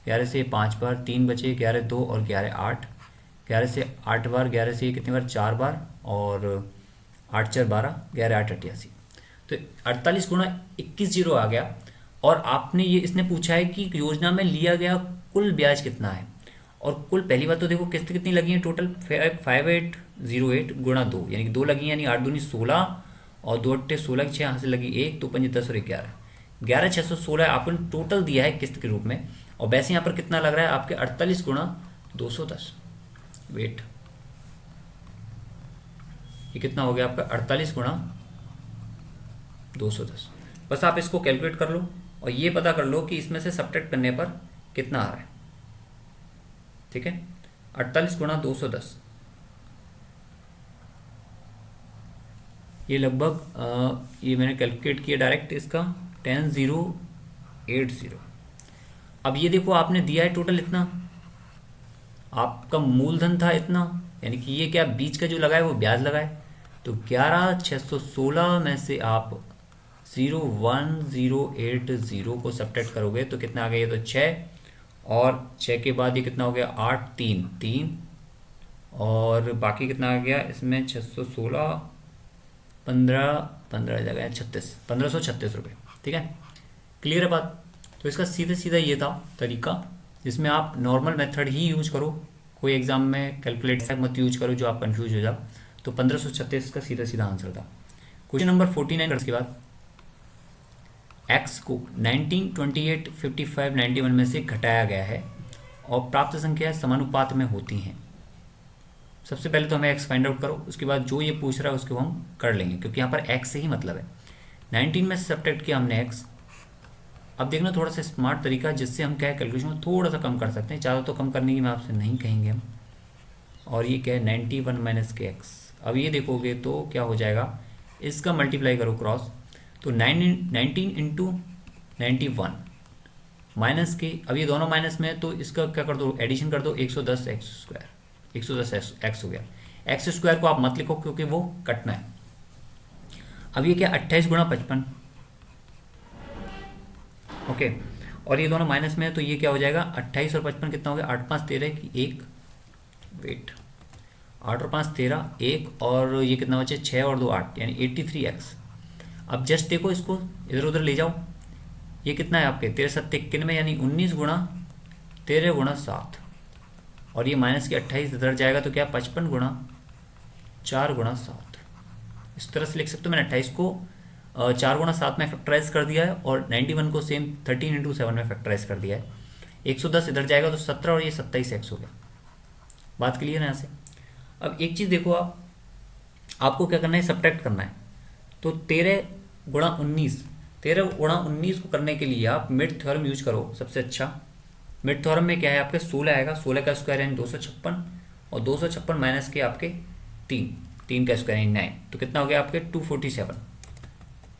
11 से 5 बार, 3 बचे, 11 2 और 11 8, 11 से 8 बार, 11 से कितनी बार 4 बार और 8 4 12, 11 8 88, तो 48 गुणा 21 जीरो आ गया। और आपने ये इसने पूछा है कि योजना में लिया गया कुल ब्याज कितना है, और कुल पहली बात तो देखो किस्त कितनी लगी है टोटल 5808 गुणा 2, यानी कि 2 लगी यानी 8 दूनी 16 और 2 अट्ठे 16 की 6 यहाँ से लगी 1, 2 पंजे 10 और 11 616 आपने टोटल दिया है किस्त के रूप में। और वैसे यहाँ पर कितना लग रहा है आपके 48 गुणा 210, वेट ये कितना हो गया आपका 48 गुणा 210। बस आप इसको कैलकुलेट कर लो और ये पता कर लो कि इसमें से सब्ट्रैक्ट करने पर कितना आ रहा है। ठीक है, 48 गुणा 210 ये लगभग ये मैंने कैलकुलेट किया डायरेक्ट इसका 10080। अब ये देखो आपने दिया है टोटल इतना, आपका मूलधन था इतना, यानी कि ये क्या बीच का जो लगा है वो ब्याज लगा है, तो 11616 में से आप 01080 को सब्ट्रैक्ट करोगे तो कितना आ गया, ये तो 6 और 6 के बाद ये कितना हो गया 8 3 3 और बाकी कितना आ गया इसमें 616 15 15 जगह 36 1536 रुपये। ठीक है, क्लियर है बात। तो इसका सीधे सीधा ये था तरीका जिसमें आप नॉर्मल मेथड ही यूज करो, कोई एग्जाम में कैलकुलेटर मत यूज करो जो आप कंफ्यूज हो जाओ। तो 1536 का सीधा सीधा आंसर था। क्वेश्चन नंबर 49 के बाद x को 19 28 55 91 में से घटाया गया है और प्राप्त संख्या समानुपात में होती हैं। सबसे पहले तो हमें x फाइंड आउट करो, उसके बाद जो ये पूछ रहा है उसको हम कर लेंगे क्योंकि यहाँ पर x से ही मतलब है। 19 में से सब्ट्रैक्ट किया हमने x। अब देखना थोड़ा सा स्मार्ट तरीका जिससे हम क्या है कैलकुलेशन में थोड़ा सा कम कर सकते हैं, ज़्यादा तो कम करने की मैं आपसे नहीं कहेंगे हम। और ये क्या है 91 माइनस के एक्स। अब ये देखोगे तो क्या हो जाएगा, इसका मल्टीप्लाई करो क्रॉस, तो 19 इंटू 91 माइनस के, अब ये दोनों माइनस में है तो इसका क्या कर दो एडिशन कर दो 110 एक्स स्क्वायर, 110 एक्स हो गया। एक्स स्क्वायर को आप मत लिखो क्योंकि वो कटना है। अब ये क्या 28 गुणा 55, ओके, और ये दोनों माइनस में है तो ये क्या हो जाएगा 28 और 55 कितना हो गया 8 5 13 की 1, वेट 8 और 5 13 1 और ये कितना बचे 6 और 2 8 यानी 83x। अब जस्ट देखो इसको इधर उधर ले जाओ, ये कितना है आपके 13 7 91 यानी 19 गुणा 13 गुणा 7 और ये माइनस के 28 इधर जाएगा तो क्या 55 गुणा 4 गुणा 7। इस तरह से लिख सकते हो। मैंने 28 को 4 गुणा 7 में फैक्टराइज कर दिया है और 91 को सेम 13 इंटू 7 में फैक्टराइज कर दिया है। 110 इधर जाएगा तो 17 और ये 27x हो गया। बात क्लियर है यहाँ से। अब एक चीज़ देखो, आपको क्या करना है सब्ट्रैक्ट करना है, तो 13 गुणा 19 को करने के लिए आप मिड थ्योरम यूज करो सबसे अच्छा। मिड थ्योरम में क्या है आपके 16 आएगा, 16 का स्क्वायर यानी 256 और 256 माइनस के आपके 3 का स्क्वायर यानी 9, तो कितना हो गया आपके 247।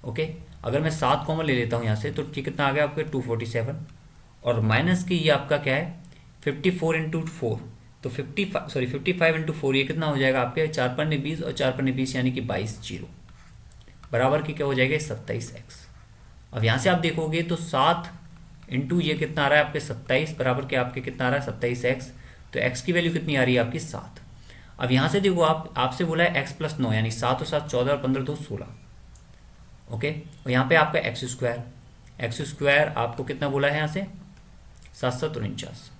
ओके, अगर मैं 7 कॉमन ले लेता हूँ यहाँ से तो कितना आ गया आपके 247 और माइनस की ये आपका क्या है 54 इंटू 4, तो 55 इंटू 4 ये कितना हो जाएगा आपके 4 पन्ने 20 और 4 पन्ने 20 यानी कि 22 जीरो बराबर की क्या हो जाएगा 27x। अब यहाँ से आप देखोगे तो 7 इंटू ये कितना आ रहा है आपके 27 बराबर के आपके कितना आ रहा है 27x, तो x की वैल्यू कितनी आ रही है आपकी 7। अब यहाँ से देखो आपसे बोला है x प्लस 9 यानी 7 और 7 14 और 15 2 16, ओके, और यहाँ पे आपका एक्स स्क्वायर आपको कितना बोला है यहाँ से 7 7 49।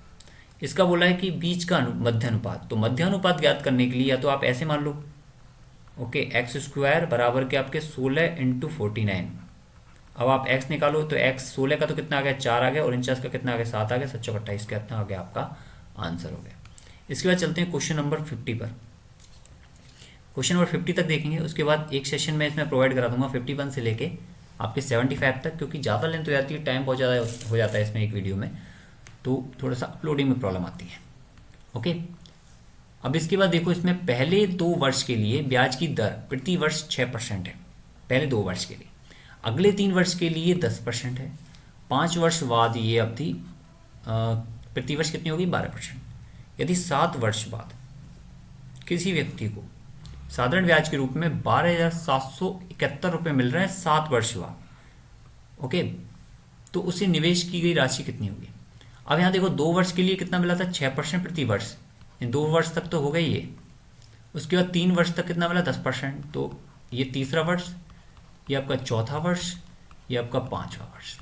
इसका बोला है कि बीच का मध्य अनुपात, तो मध्य अनुपात ज्ञात करने के लिए या तो आप ऐसे मान लो, ओके, एक्स स्क्वायर बराबर के आपके 16 इंटू 49। अब आप x निकालो तो x 16 का तो कितना आ गया 4 आ गया और 49 का कितना आ गया 7 आ गया, 7 28 का कितना आ गया आपका आंसर हो गया। इसके बाद चलते हैं क्वेश्चन नंबर 50 पर। क्वेश्चन नंबर 50 तक देखेंगे, उसके बाद एक सेशन में इसमें प्रोवाइड करा दूंगा 51 से लेके आपके 75 तक, क्योंकि ज़्यादा लेंथ हो जाती है, टाइम बहुत ज़्यादा हो जाता है इसमें एक वीडियो में, तो थोड़ा सा अपलोडिंग में प्रॉब्लम आती है। ओके, अब इसके बाद देखो, इसमें पहले 2 वर्ष के लिए ब्याज की दर प्रति वर्ष 6% है, पहले 2 वर्ष के लिए। अगले 3 वर्ष के लिए 10% है। 5 वर्ष बाद ये अवधि प्रति वर्ष कितनी होगी? 12%। यदि 7 वर्ष बाद किसी व्यक्ति को साधारण ब्याज के रूप में 12,771 रुपये मिल रहा है 7 वर्ष बाद, ओके, तो उसे निवेश की गई राशि कितनी होगी? अब यहाँ देखो, 2 वर्ष के लिए कितना मिला था? 6% प्रति वर्ष, 2 वर्ष तक तो हो गई ये। उसके बाद 3 वर्ष तक कितना मिला? 10%। तो ये तीसरा वर्ष, ये आपका चौथा वर्ष, ये आपका 5वां वर्ष।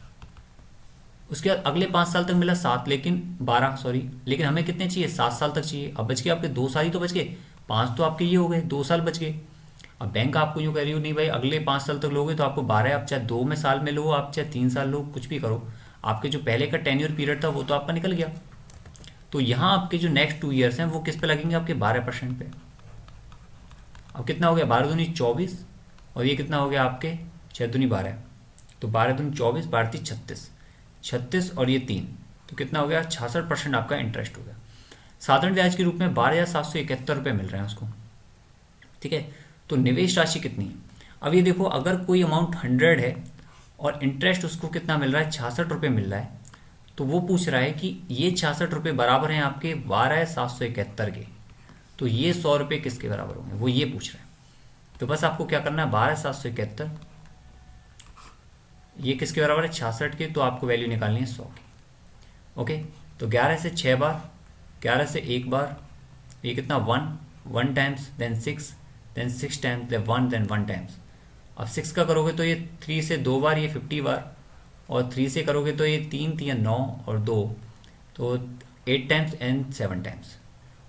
उसके बाद अगले 5 साल तक मिला 7, लेकिन 12 सॉरी, लेकिन हमें कितने चाहिए? 7 साल तक चाहिए। अब बच गए आपके 2 साल ही तो बच गए, 5 तो आपके ये हो गए, 2 साल बच गए। अब बैंक आपको यूँ कह रही हो, नहीं भाई अगले 5 साल तक लोगे तो आपको 12, आप चाहे 2 में साल में लो, आप चाहे 3 साल लो, कुछ भी करो, आपके जो पहले का टेन्योर पीरियड था वो तो आपका निकल गया। तो यहाँ आपके जो नेक्स्ट 2 ईयर्स हैं वो किस पे लगेंगे? आपके 12% पे। अब कितना हो गया? 12 दूनी 24, और ये कितना हो गया आपके 6 दूनी 12, तो 12 दूनी 24, 12 तीन 36, 36 और ये 3, तो कितना हो गया? 66% आपका इंटरेस्ट हो गया। साधारण ब्याज के रूप में 12,771 रुपये मिल रहे हैं उसको, ठीक है। तो निवेश राशि कितनी है? अब ये देखो, अगर कोई अमाउंट 100 है और इंटरेस्ट उसको कितना मिल रहा है? 66 रुपये मिल रहा है, तो वो पूछ रहा है कि ये 66 रुपये बराबर हैं आपके 12,771 के, तो ये 100 रुपये किसके बराबर होंगे? वो ये पूछ रहा है। तो बस आपको क्या करना है? 12,771 ये किसके बराबर है? 66 के, तो आपको वैल्यू निकालनी है 100 की। ओके, तो 11 से 6 बार, 11 से 1 बार, ये कितना? 1 times, then 6, then 6 times, then 1, then 1 times. अब 6 का करोगे तो ये 3 से 2 बार, ये 50 बार, और 3 से करोगे तो ये 3 3 9 और 2, तो 8 टाइम्स एंड 7 टाइम्स।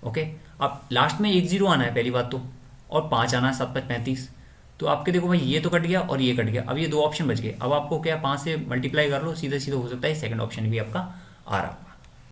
ओके, अब लास्ट में 1 0 आना है पहली बात तो, और 5 आना है, 7 5 35। तो आपके देखो भाई, ये तो कट गया और ये कट गया, अब ये 2 ऑप्शन बच गए। अब आपको क्या 5 से मल्टीप्लाई कर लो, सीधा सीधा हो सकता है सेकंड ऑप्शन भी आपका आ रहा।